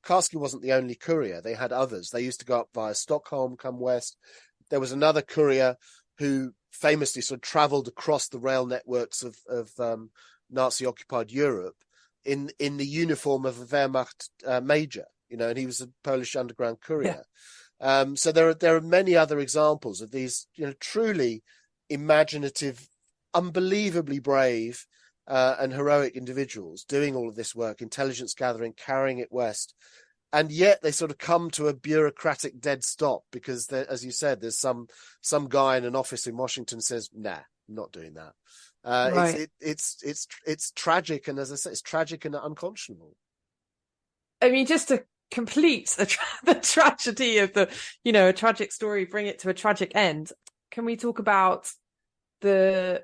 Karski wasn't the only courier. They had others. They used to go up via Stockholm, come west. There was another courier who famously sort of travelled across the rail networks of Nazi-occupied Europe in the uniform of a Wehrmacht major, and he was a Polish underground courier. Yeah. So there are many other examples of these, truly imaginative, unbelievably brave and heroic individuals doing all of this work, intelligence gathering, carrying it west. And yet they sort of come to a bureaucratic dead stop because, as you said, there's some guy in an office in Washington says, "Nah, I'm not doing that." Right. It's tragic, and as I say, it's tragic and unconscionable. I mean, just to complete the tragedy of a tragic story, bring it to a tragic end. Can we talk about the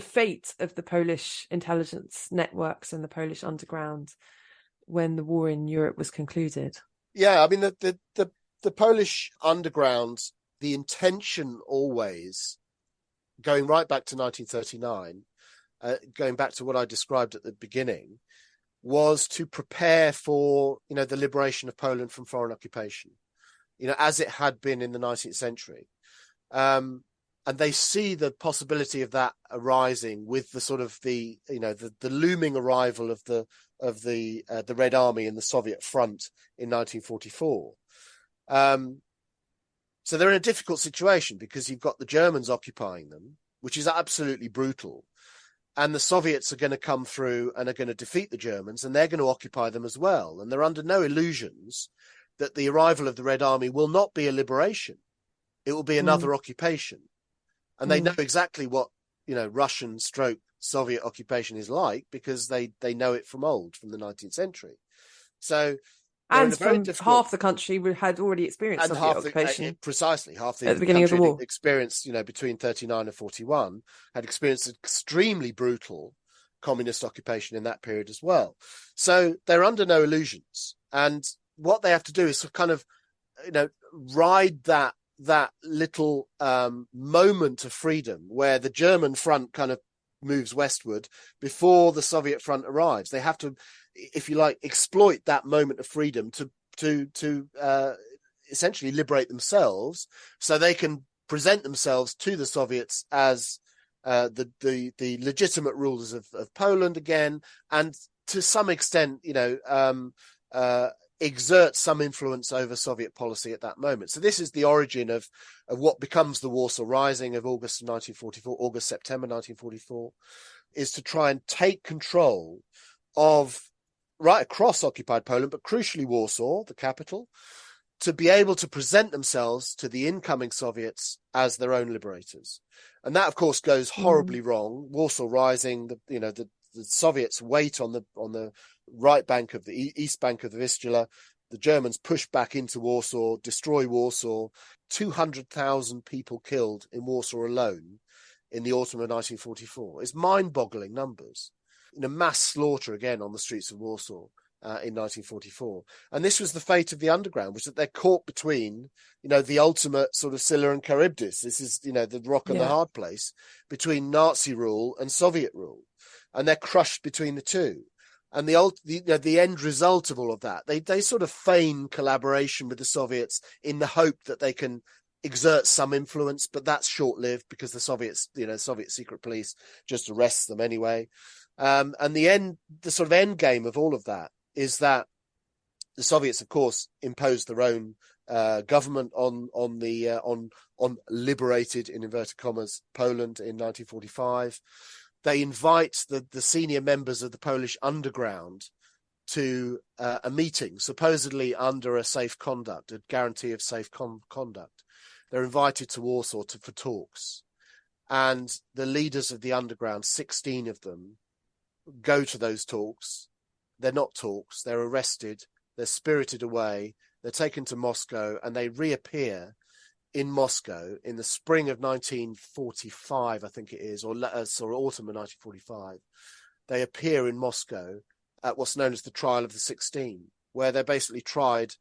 fate of the Polish intelligence networks and the Polish underground when the war in Europe was concluded? Yeah, I mean, the Polish underground, the intention always, going right back to 1939, going back to what I described at the beginning, was to prepare for, the liberation of Poland from foreign occupation, as it had been in the 19th century. And they see the possibility of that arising with the sort of the looming arrival of the Red Army in the Soviet front in 1944. So they're in a difficult situation because you've got the Germans occupying them, which is absolutely brutal. And the Soviets are going to come through and are going to defeat the Germans, and they're going to occupy them as well. And they're under no illusions that the arrival of the Red Army will not be a liberation. It will be another occupation. And they know exactly what, Russian / Soviet occupation is like because they know it from old, from the 19th century. So, and from half the country had already experienced Soviet occupation. Precisely, half the at the beginning of the war. Experienced, between 39 and 41, had experienced extremely brutal communist occupation in that period as well. So they're under no illusions, and what they have to do is kind of, ride that little moment of freedom where the German front kind of moves westward before the Soviet front arrives. They have to, if you like, exploit that moment of freedom to essentially liberate themselves, so they can present themselves to the Soviets as the legitimate rulers of Poland again, and to some extent, exert some influence over Soviet policy at that moment. So this is the origin of what becomes the Warsaw Rising of September 1944, is to try and take control of right across occupied Poland, but crucially Warsaw, the capital, to be able to present themselves to the incoming Soviets as their own liberators. And that, of course, goes horribly wrong. Warsaw Rising, the Soviets wait on the right bank of the east bank of the Vistula. The Germans push back into Warsaw, destroy Warsaw. 200,000 people killed in Warsaw alone in the autumn of 1944. It's mind-boggling numbers. Mass slaughter again on the streets of Warsaw in 1944. And this was the fate of the underground, was that they're caught between, the ultimate sort of Scylla and Charybdis. This is, the rock and the hard place between Nazi rule and Soviet rule. And they're crushed between the two. And the end result of all of that, they sort of feign collaboration with the Soviets in the hope that they can exert some influence, but that's short-lived because the Soviets, Soviet secret police just arrests them anyway. And the sort of end game of all of that is that the Soviets, of course, imposed their own government on liberated, in inverted commas, Poland in 1945. They invite the senior members of the Polish underground to a meeting, supposedly under a guarantee of safe conduct. They're invited to Warsaw for talks. And the leaders of the underground, 16 of them, go to those talks. They're not talks. They're arrested. They're spirited away. They're taken to Moscow, and they reappear in Moscow in the spring of 1945, I think it is, or autumn of 1945. They appear in Moscow at what's known as the Trial of the 16, where they're basically tried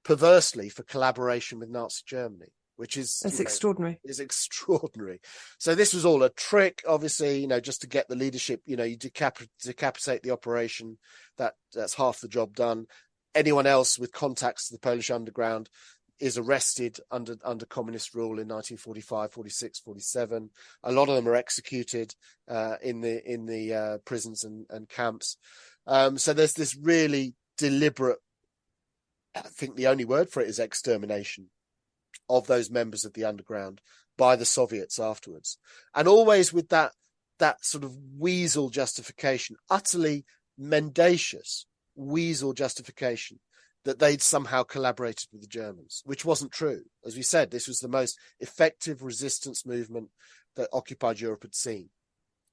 perversely for collaboration with Nazi Germany, which is extraordinary. Is extraordinary. So this was all a trick, obviously, just to get the leadership. You decapitate the operation. That's half the job done. Anyone else with contacts to the Polish underground is arrested under communist rule in 1945, 46, 47. A lot of them are executed in the prisons and camps. So there's this really deliberate, I think the only word for it is extermination of those members of the underground by the Soviets afterwards. And always with that sort of weasel justification, utterly mendacious weasel justification, that they'd somehow collaborated with the Germans, which wasn't true. As we said, this was the most effective resistance movement that occupied Europe had seen.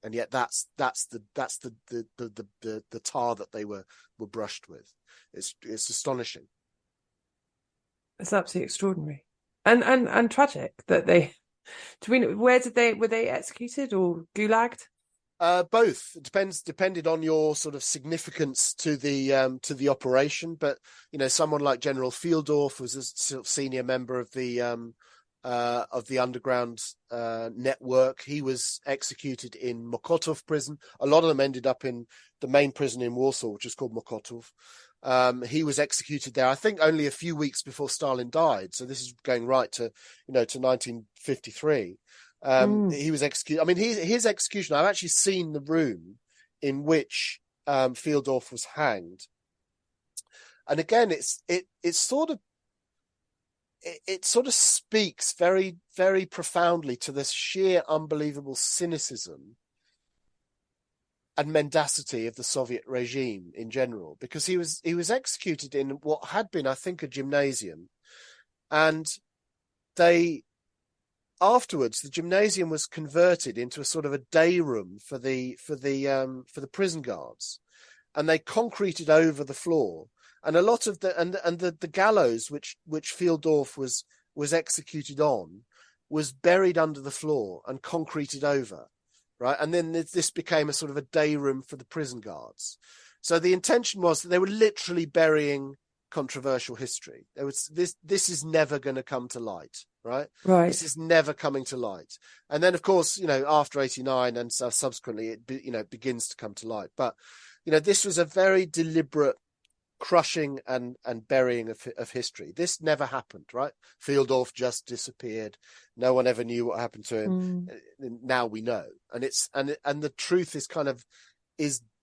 And yet that's the tar that they were brushed with. It's astonishing. It's absolutely extraordinary. And tragic that they, were they executed or gulagged? Both. It depended on your sort of significance to the operation. But someone like General Fieldorf was a sort of senior member of the underground network. He was executed in Mokotów prison. A lot of them ended up in the main prison in Warsaw, which is called Mokotów. He was executed there, I think, only a few weeks before Stalin died. So this is going right to 1953. He was executed. I mean, his execution, I've actually seen the room in which Fieldorf was hanged. And again, it sort of speaks very, very profoundly to this sheer unbelievable cynicism and mendacity of the Soviet regime in general, because he was executed in what had been, I think, a gymnasium, and afterwards, the gymnasium was converted into a sort of a day room for the prison guards, and they concreted over the floor. And a lot of the gallows which Fieldorf was executed on was buried under the floor and concreted over, right? And then this became a sort of a day room for the prison guards. So the intention was that they were literally burying controversial history. There was this is never going to come to light, right? This is never coming to light. And then, of course, after 89 and subsequently, it begins to come to light. But this was a very deliberate crushing and burying of history. This never happened, right? Fieldorf just disappeared. No one ever knew what happened to him. Now we know, and the truth is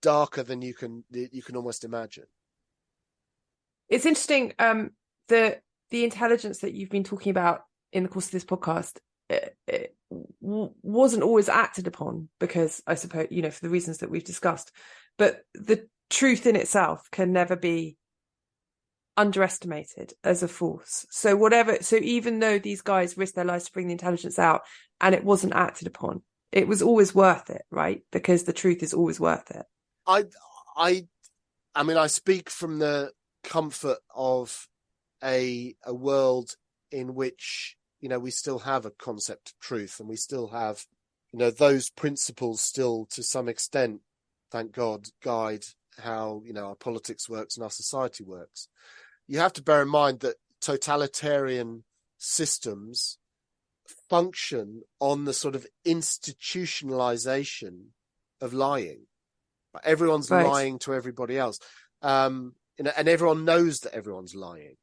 darker than you can almost imagine. It's interesting. The intelligence that you've been talking about in the course of this podcast it wasn't always acted upon, because I suppose for the reasons that we've discussed. But the truth in itself can never be underestimated as a force. So even though these guys risked their lives to bring the intelligence out and it wasn't acted upon, it was always worth it, right? Because the truth is always worth it. I mean, I speak from the comfort of a world in which we still have a concept of truth, and we still have those principles still to some extent, thank God, guide how our politics works and our society works. You have to bear in mind that totalitarian systems function on the sort of institutionalization of lying. Everyone's lying to everybody else, and everyone knows that everyone's lying.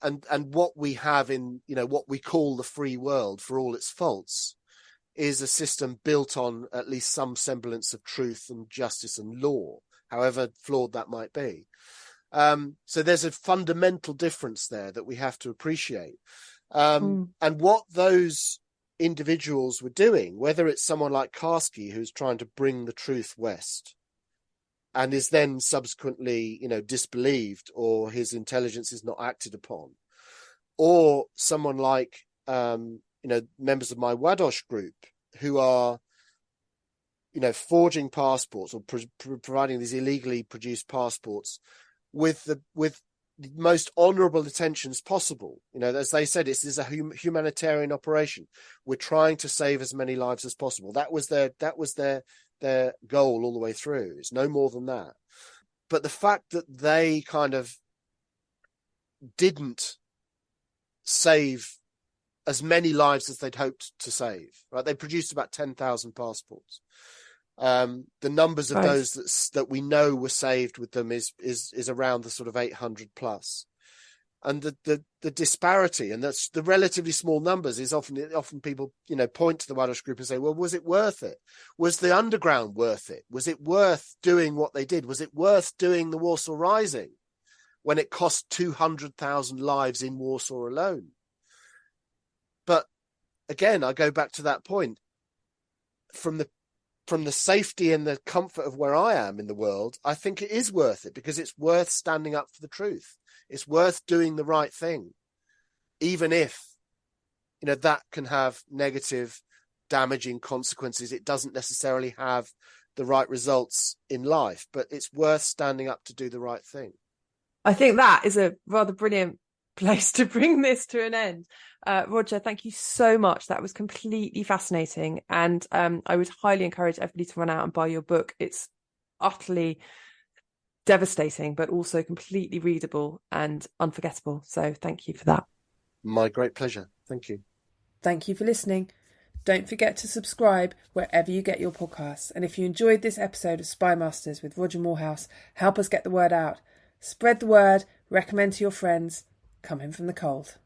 And what we have in what we call the free world, for all its faults, is a system built on at least some semblance of truth and justice and law, however flawed that might be. So there's a fundamental difference there that we have to appreciate. And what those individuals were doing, whether it's someone like Karski, who's trying to bring the truth west and is then subsequently, disbelieved, or his intelligence is not acted upon, or someone like, members of my Ładoś group who are, forging passports or providing these illegally produced passports with the most honourable intentions possible. As they said, this is a humanitarian operation. We're trying to save as many lives as possible. That was their goal all the way through. It's no more than that. But the fact that they kind of didn't save as many lives as they'd hoped to save, right? They produced about 10,000 passports. The numbers of those that we know were saved with them is around the sort of 800 plus. And the disparity and that's the relatively small numbers is often people, point to the Ładoś group and say, well, was it worth it? Was the underground worth it? Was it worth doing what they did? Was it worth doing the Warsaw Rising when it cost 200,000 lives in Warsaw alone? But again, I go back to that point. From the safety and the comfort of where I am in the world, I think it is worth it because it's worth standing up for the truth. It's worth doing the right thing, even if, that can have negative, damaging consequences. It doesn't necessarily have the right results in life, but it's worth standing up to do the right thing. I think that is a rather brilliant place to bring this to an end. Roger, thank you so much. That was completely fascinating. And I would highly encourage everybody to run out and buy your book. It's utterly devastating, but also completely readable and unforgettable. So thank you for that. My great pleasure. Thank you. Thank you for listening. Don't forget to subscribe wherever you get your podcasts. And if you enjoyed this episode of Spy Masters with Roger Moorhouse, help us get the word out. Spread the word, recommend to your friends. Come in from the cold.